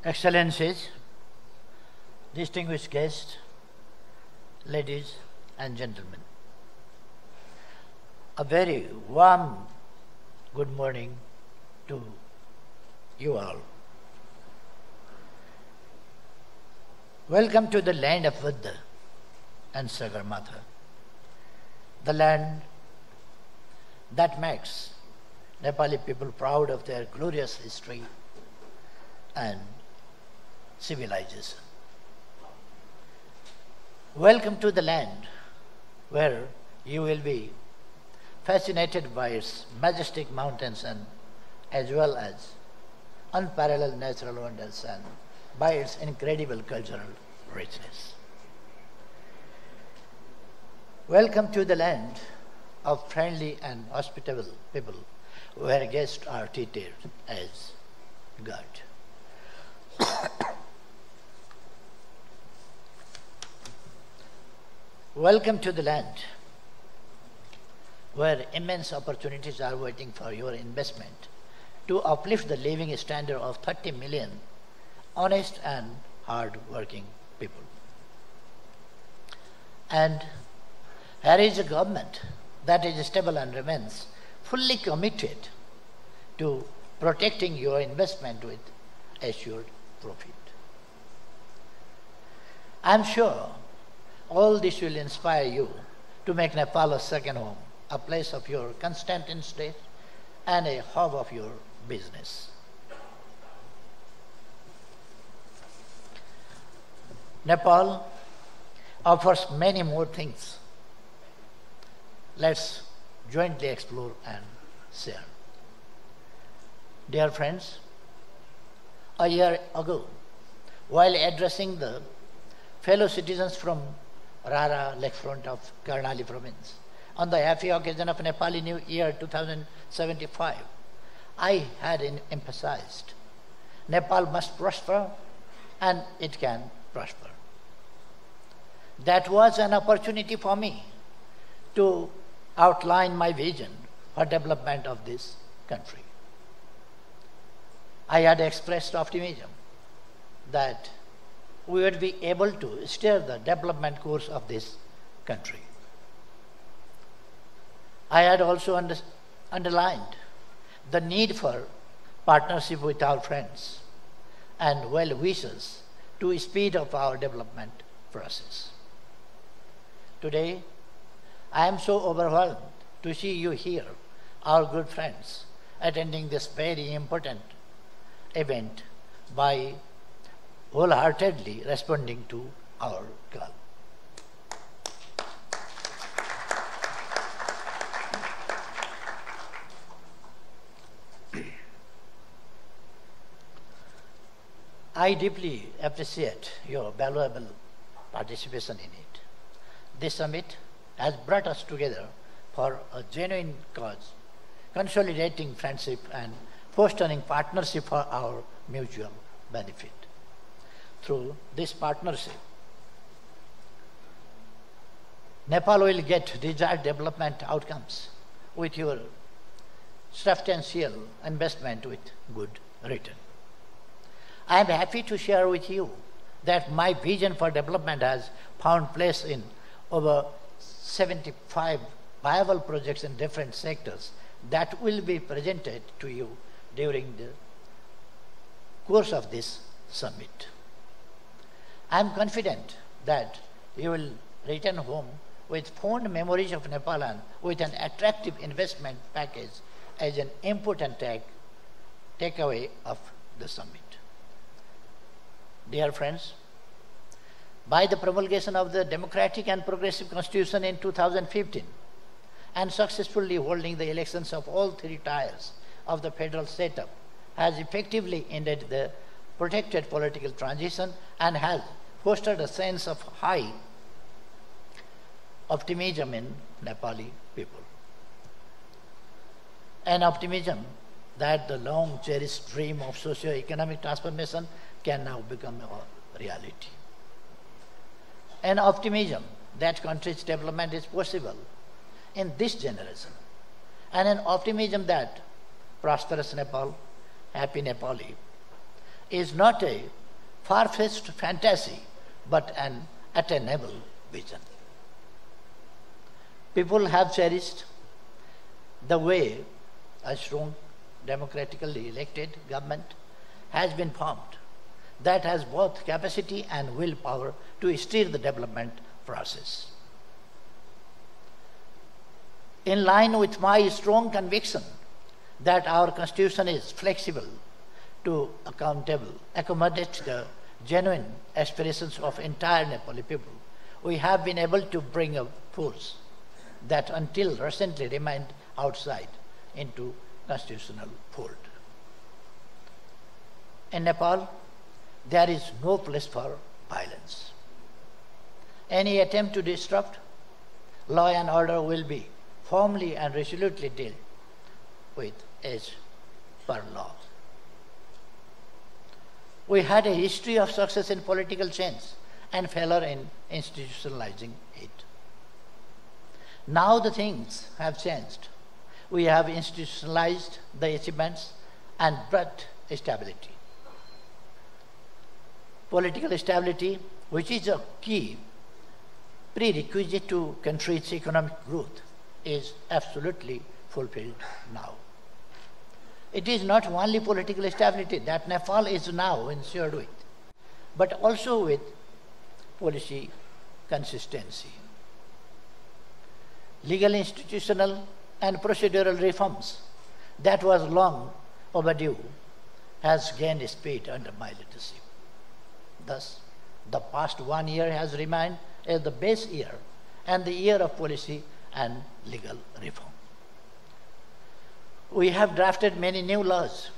Excellencies, distinguished guests, ladies and gentlemen, a very warm good morning to you all. Welcome to the land of Buddha and Sagarmatha, the land that makes Nepali people proud of their glorious history and civilization. Welcome to the land where you will be fascinated by its majestic mountains and as well as unparalleled natural wonders and by its incredible cultural richness. Welcome to the land of friendly and hospitable people where guests are treated as God. Welcome to the land where immense opportunities are waiting for your investment to uplift the living standard of 30 million honest and hard-working people. And here is a government that is stable and remains fully committed to protecting your investment with assured profit. I am sure all this will inspire you to make Nepal a second home, a place of your constant stay and a hub of your business. Nepal offers many more things. Let's jointly explore and share. Dear friends, a year ago, while addressing the fellow citizens from Rara lakefront of Karnali province on the happy occasion of Nepali New Year 2075, I had emphasized Nepal must prosper and it can prosper. That was an opportunity for me to outline my vision for development of this country. I had expressed optimism that we would be able to steer the development course of this country. I had also underlined the need for partnership with our friends and well-wishers to speed up our development process. Today, I am so overwhelmed to see you here, our good friends, attending this very important event by wholeheartedly responding to our call. I deeply appreciate your valuable participation in it. This summit has brought us together for a genuine cause, consolidating friendship and fostering partnership for our mutual benefit. Through this partnership, Nepal will get desired development outcomes with your substantial investment with good return. I am happy to share with you that my vision for development has found place in over 75 viable projects in different sectors that will be presented to you during the course of this summit. I am confident that you will return home with fond memories of Nepal and with an attractive investment package as an important takeaway of the summit. Dear friends, by the promulgation of the Democratic and Progressive Constitution in 2015 and successfully holding the elections of all three tiers of the federal setup has effectively ended the protected political transition and has fostered a sense of high optimism in Nepali people. An optimism that the long cherished dream of socio-economic transformation can now become a reality. An optimism that country's development is possible in this generation, and an optimism that prosperous Nepal, happy Nepali, is not a far-fetched fantasy, but an attainable vision. People have cherished the way a strong, democratically elected government has been formed that has both capacity and willpower to steer the development process. In line with my strong conviction that our Constitution is flexible to accommodate the genuine aspirations of entire Nepali people, we have been able to bring a force that until recently remained outside into constitutional fold. In Nepal, there is no place for violence. Any attempt to disrupt law and order will be firmly and resolutely dealt with as per law. We had a history of success in political change and failure in institutionalizing it. Now the things have changed. We have institutionalized the achievements and brought stability. Political stability, which is a key prerequisite to country's economic growth, is absolutely fulfilled now. It is not only political stability that Nepal is now ensured with, but also with policy consistency. Legal, institutional, and procedural reforms that was long overdue has gained speed under my leadership. Thus, the past 1 year has remained as the base year and the year of policy and legal reform. We have drafted many new laws,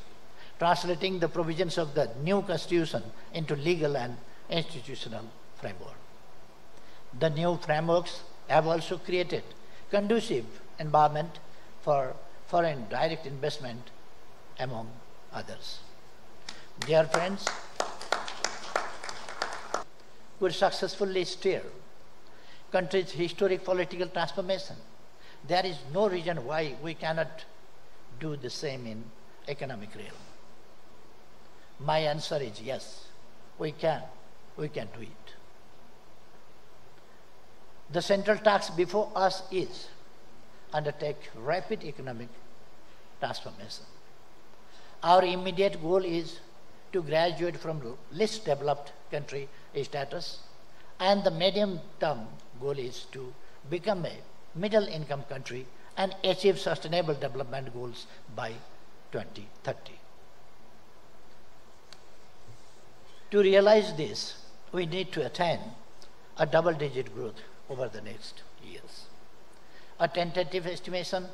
translating the provisions of the new constitution into legal and institutional framework. The new frameworks have also created conducive environment for foreign direct investment, among others. Dear friends, could successfully steer country's historic political transformation, there is no reason why we cannot do the same in economic realm. My answer is yes, we can do it. The central task before us is undertake rapid economic transformation. Our immediate goal is to graduate from least developed country status, and the medium-term goal is to become a middle-income country and achieve sustainable development goals by 2030. To realize this, we need to attain a double-digit growth over the next years. A tentative estimation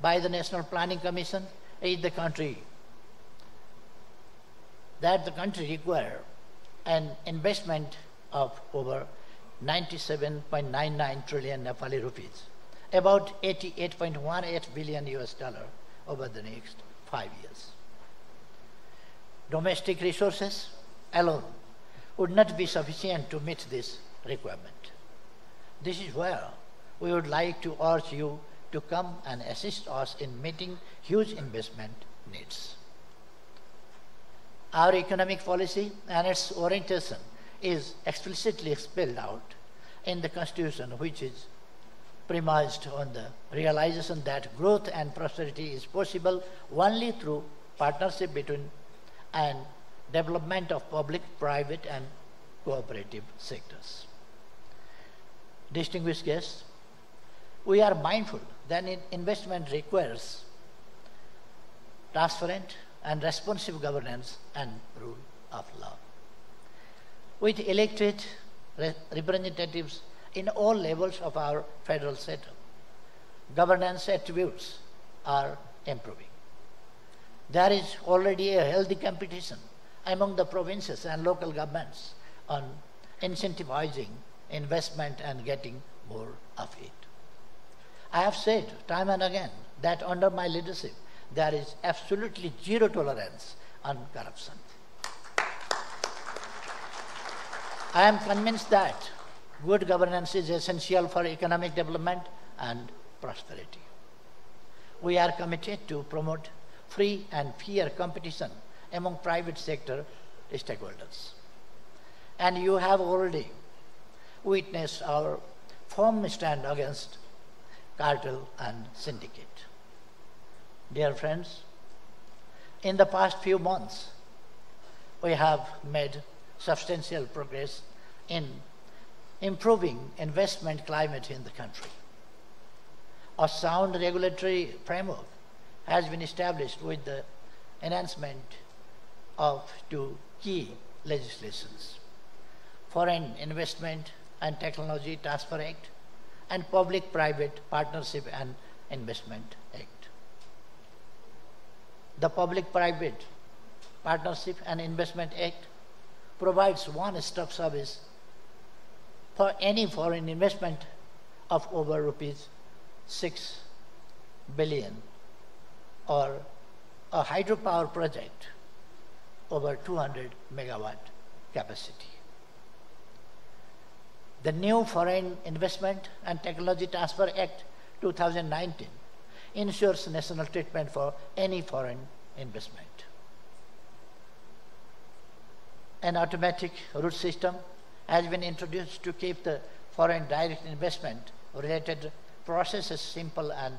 by the National Planning Commission is the country require an investment of over 97.99 trillion Nepali rupees, about $88.18 billion over the next 5 years. Domestic resources alone would not be sufficient to meet this requirement. This is where we would like to urge you to come and assist us in meeting huge investment needs. Our economic policy and its orientation is explicitly spelled out in the Constitution, which is premised on the realization that growth and prosperity is possible only through partnership between and development of public, private, and cooperative sectors. Distinguished guests, we are mindful that investment requires transparent and responsive governance and rule of law. With elected representatives in all levels of our federal setup, governance attributes are improving. There is already a healthy competition among the provinces and local governments on incentivizing investment and getting more of it. I have said time and again that under my leadership, there is absolutely zero tolerance on corruption. I am convinced that good governance is essential for economic development and prosperity. We are committed to promote free and fair competition among private sector stakeholders. And you have already witnessed our firm stand against cartel and syndicate. Dear friends, in the past few months, we have made substantial progress in improving investment climate in the country. A sound regulatory framework has been established with the enhancement of two key legislations: Foreign Investment and Technology Transfer Act and Public-Private Partnership and Investment Act. The Public-Private Partnership and Investment Act provides one-stop service for any foreign investment of over rupees 6 billion or a hydropower project over 200 megawatt capacity. The new Foreign Investment and Technology Transfer Act 2019 ensures national treatment for any foreign investment. An automatic route system has been introduced to keep the foreign direct investment related processes simple and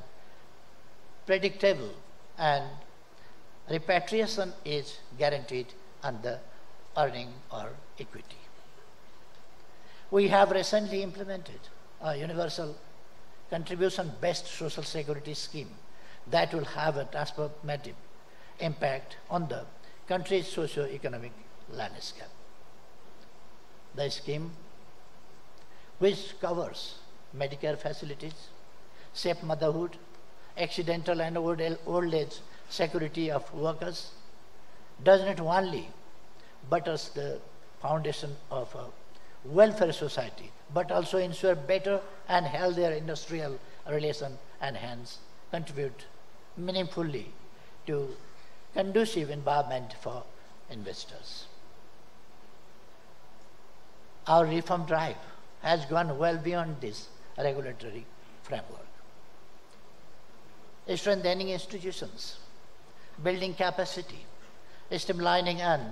predictable, and repatriation is guaranteed under earning or equity. We have recently implemented a universal contribution-based social security scheme that will have a transformative impact on the country's socio-economic landscape. The scheme, which covers Medicare facilities, safe motherhood, accidental and old age security of workers, does not only butters the foundation of a welfare society, but also ensure better and healthier industrial relations and hence contribute meaningfully to conducive environment for investors. Our reform drive has gone well beyond this regulatory framework. Strengthening institutions, building capacity, streamlining and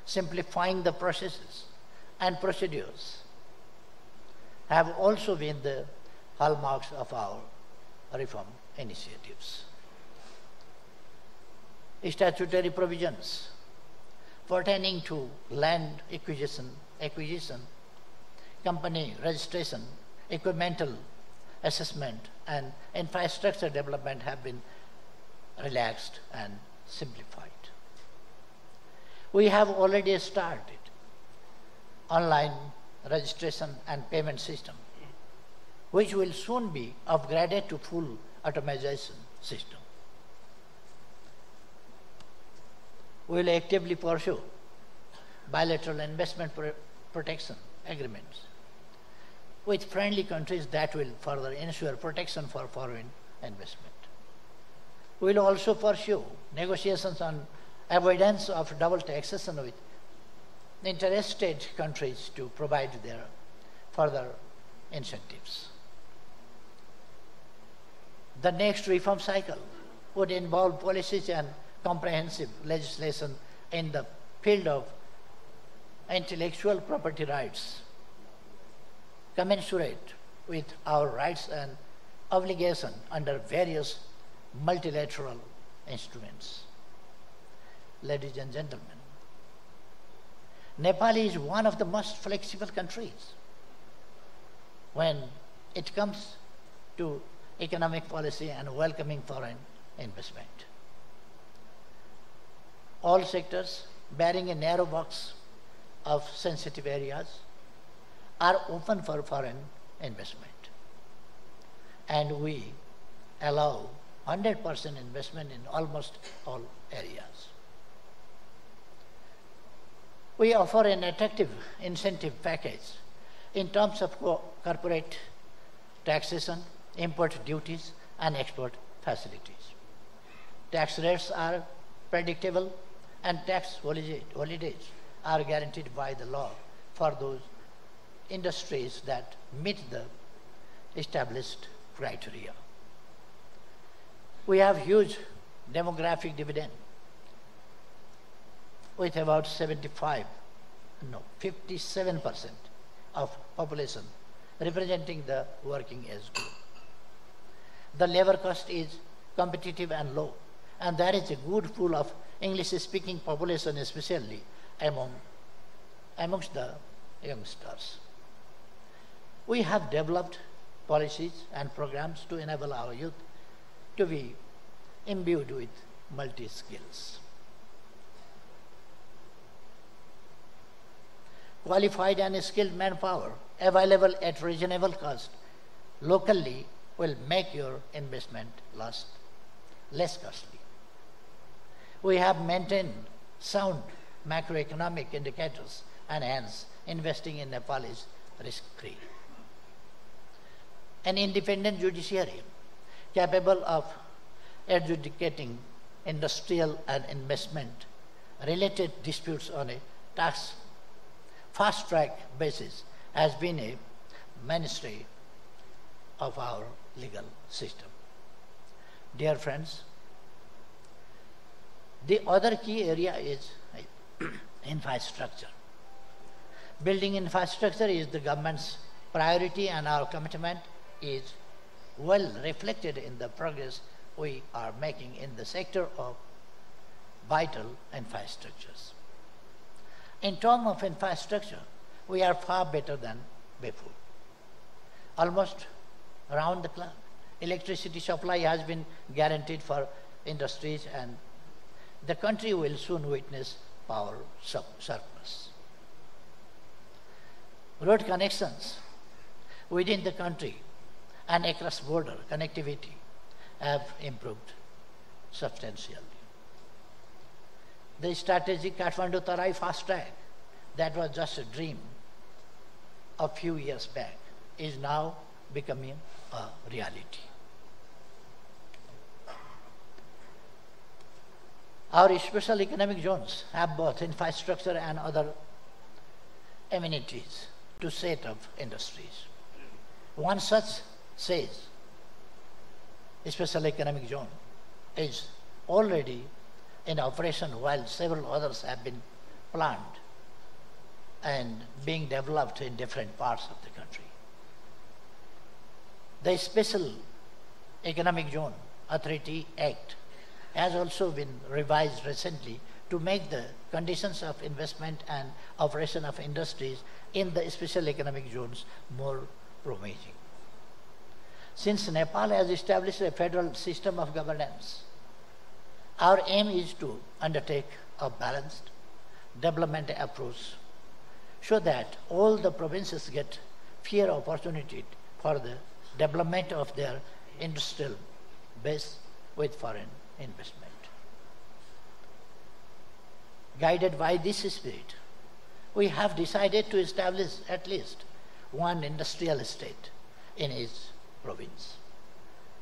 simplifying the processes and procedures have also been the hallmarks of our reform initiatives. Statutory provisions pertaining to land acquisition, company registration, equipmental assessment, and infrastructure development have been relaxed and simplified. We have already started online registration and payment system, which will soon be upgraded to full automation system. We will actively pursue bilateral investment protection agreements with friendly countries that will further ensure protection for foreign investment. We will also pursue negotiations on avoidance of double taxation with interested countries to provide their further incentives. The next reform cycle would involve policies and comprehensive legislation in the field of intellectual property rights, commensurate with our rights and obligations under various multilateral instruments. Ladies and gentlemen, Nepal is one of the most flexible countries when it comes to economic policy and welcoming foreign investment. All sectors bearing a narrow box of sensitive areas are open for foreign investment, and we allow 100% investment in almost all areas. We offer an attractive incentive package in terms of corporate taxation, import duties, and export facilities. Tax rates are predictable, and tax holidays are guaranteed by the law for those industries that meet the established criteria. We have huge demographic dividend. with about 57% of population representing the working age group. The labor cost is competitive and low, and there is a good pool of English-speaking population, especially amongst the youngsters. We have developed policies and programs to enable our youth to be imbued with multi-skills. Qualified and skilled manpower available at reasonable cost locally will make your investment less costly. We have maintained sound macroeconomic indicators, and hence investing in Nepal is risk-free. An independent judiciary capable of adjudicating industrial and investment-related disputes on a fast-track basis has been a mainstay of our legal system. Dear friends, the other key area is infrastructure. Building infrastructure is the government's priority, and our commitment is well reflected in the progress we are making in the sector of vital infrastructures. In terms of infrastructure, we are far better than before. Almost around the clock, electricity supply has been guaranteed for industries, and the country will soon witness power surplus. Road connections within the country and across border connectivity have improved substantially. The strategic Kathmandu-Tarai fast track that was just a dream a few years back is now becoming a reality. Our special economic zones have both infrastructure and other amenities to set up industries. One such says special economic zone is already in operation, while several others have been planned and being developed in different parts of the country. The Special Economic Zone Authority Act has also been revised recently to make the conditions of investment and operation of industries in the special economic zones more promising. Since Nepal has established a federal system of governance, our aim is to undertake a balanced development approach so that all the provinces get fair opportunity for the development of their industrial base with foreign investment. Guided by this spirit, we have decided to establish at least one industrial estate in each province.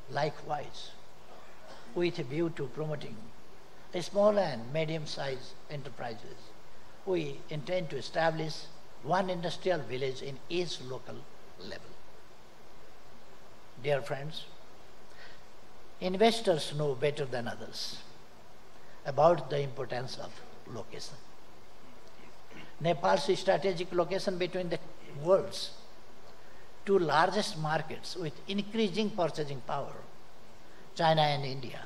Likewise, with a view to promoting small and medium-sized enterprises, we intend to establish one industrial village in each local level. Dear friends, investors know better than others about the importance of location. Nepal's strategic location between the world's two largest markets with increasing purchasing power, China and India,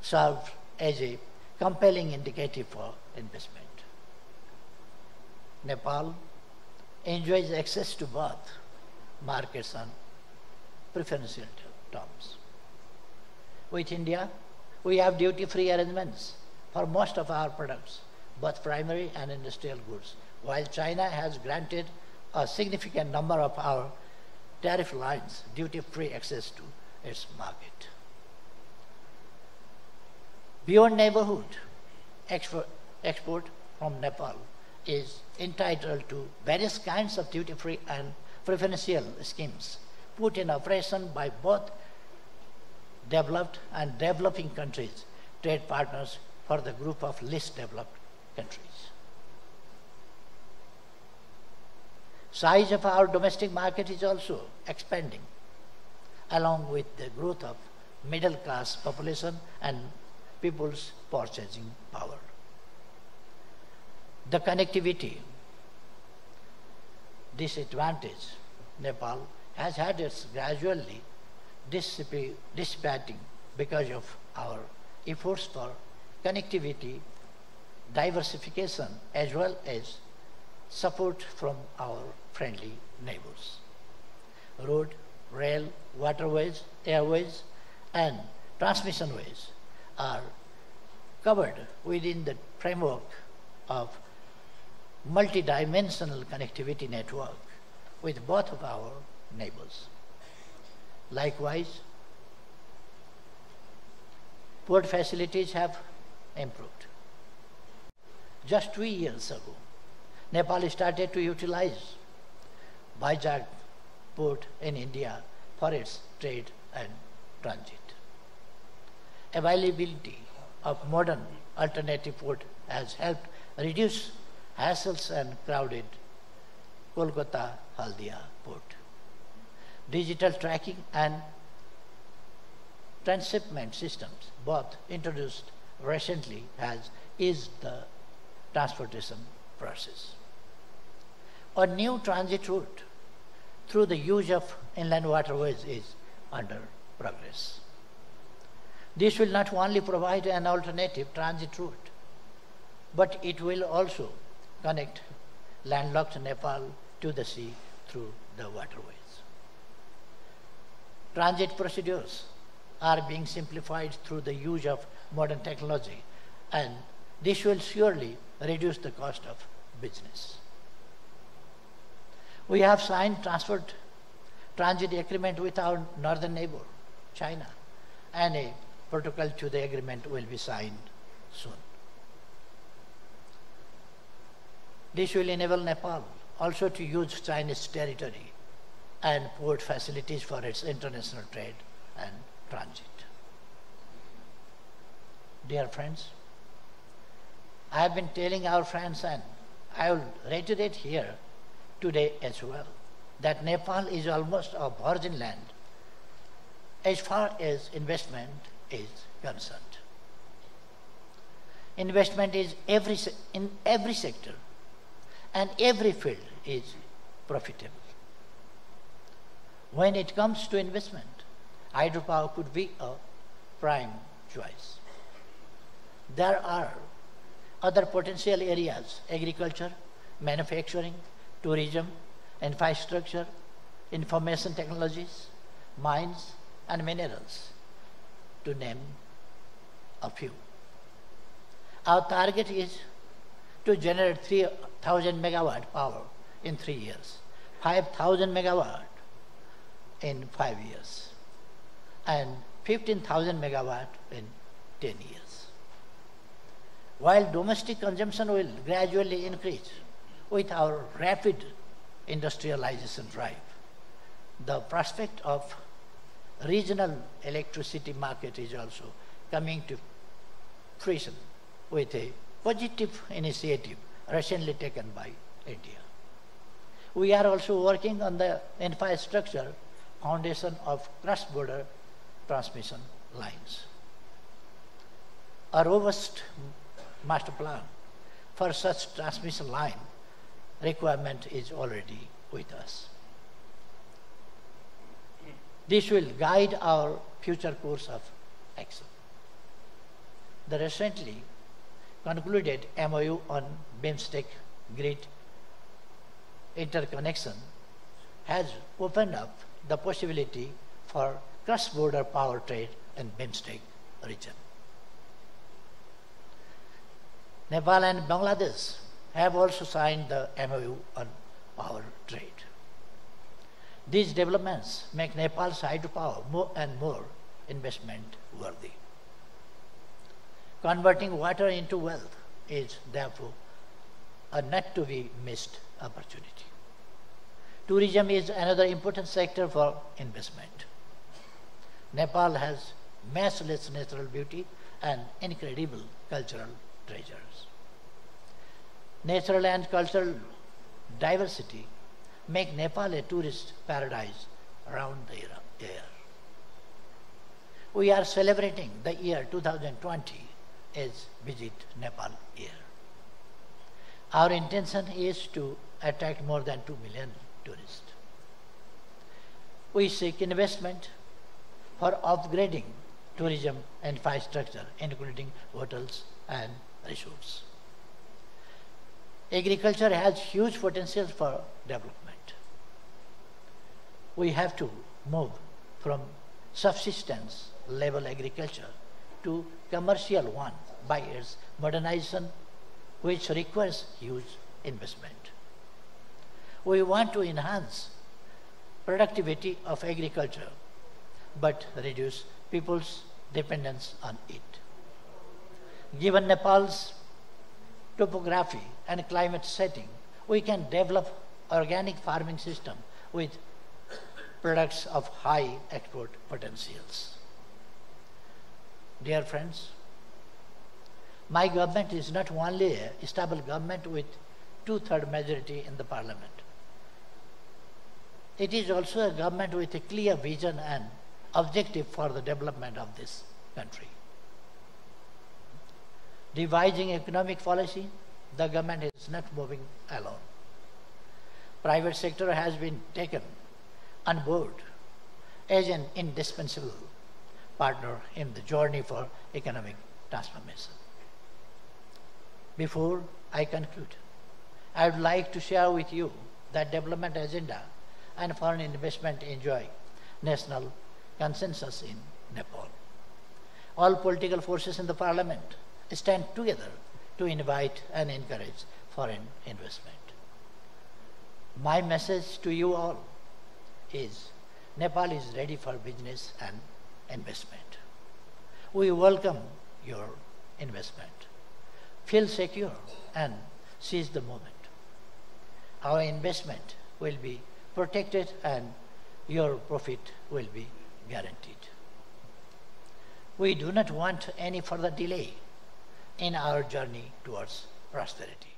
served as a compelling indicator for investment. Nepal enjoys access to both markets on preferential terms. With India, we have duty-free arrangements for most of our products, both primary and industrial goods, while China has granted a significant number of our tariff lines duty-free access to its market. Beyond neighborhood, export from Nepal is entitled to various kinds of duty-free and preferential schemes put in operation by both developed and developing countries, trade partners for the group of least developed countries. Size of our domestic market is also expanding, along with the growth of middle-class population and people's purchasing power. The connectivity disadvantage Nepal has had its gradually dissipating because of our efforts for connectivity, diversification, as well as support from our friendly neighbors. Road, rail, waterways, airways, and transmission ways are covered within the framework of multidimensional connectivity network with both of our neighbors. Likewise, port facilities have improved. Just 2 years ago, Nepal started to utilize Vizag port in India for its trade and transit. Availability of modern alternative port has helped reduce hassles and crowded Kolkata-Haldia port. Digital tracking and transshipment systems, both introduced recently, has eased the transportation process. A new transit route through the use of inland waterways is under progress. This will not only provide an alternative transit route, but it will also connect landlocked Nepal to the sea through the waterways. Transit procedures are being simplified through the use of modern technology, and this will surely reduce the cost of business. We have signed transit agreement with our northern neighbor, China, and a protocol to the agreement will be signed soon. This will enable Nepal also to use Chinese territory and port facilities for its international trade and transit. Dear friends, I have been telling our friends, and I will reiterate here today as well, that Nepal is almost a virgin land as far as investment is concerned. Investment is in every sector and every field is profitable. When it comes to investment, hydropower could be a prime choice. There are other potential areas: agriculture, manufacturing, tourism, infrastructure, information technologies, mines, and minerals, to name a few. Our target is to generate 3,000 megawatt power in 3 years, 5,000 megawatt in 5 years, and 15,000 megawatt in 10 years. While domestic consumption will gradually increase with our rapid industrialization drive, the prospect of regional electricity market is also coming to fruition with a positive initiative recently taken by India. We are also working on the infrastructure foundation of cross-border transmission lines. A robust master plan for such transmission line requirement is already with us. This will guide our future course of action. The recently concluded MOU on BIMSTEC grid interconnection has opened up the possibility for cross-border power trade in BIMSTEC region. Nepal and Bangladesh have also signed the MOU on power trade. These developments make Nepal's hydropower more and more investment worthy. Converting water into wealth is therefore a not to be missed opportunity. Tourism is another important sector for investment. Nepal has matchless natural beauty and incredible cultural treasures. Natural and cultural diversity make Nepal a tourist paradise around the year. We are celebrating the year 2020 as Visit Nepal year. Our intention is to attract more than 2 million tourists. We seek investment for upgrading tourism infrastructure, including hotels and resorts. Agriculture has huge potential for development. We have to move from subsistence level agriculture to commercial one by its modernization, which requires huge investment. We want to enhance productivity of agriculture, but reduce people's dependence on it. Given Nepal's topography and climate setting, we can develop organic farming system with products of high export potentials. Dear friends, my government is not only a stable government with 2/3 majority in the parliament. It is also a government with a clear vision and objective for the development of this country. Devising economic policy, the government is not moving alone. Private sector has been taken on board as an indispensable partner in the journey for economic transformation. Before I conclude, I would like to share with you that development agenda and foreign investment enjoy national consensus in Nepal. All political forces in the parliament stand together to invite and encourage foreign investment. My message to you all is Nepal is ready for business and investment. We welcome your investment. Feel secure and seize the moment. Our investment will be protected and your profit will be guaranteed. We do not want any further delay in our journey towards prosperity.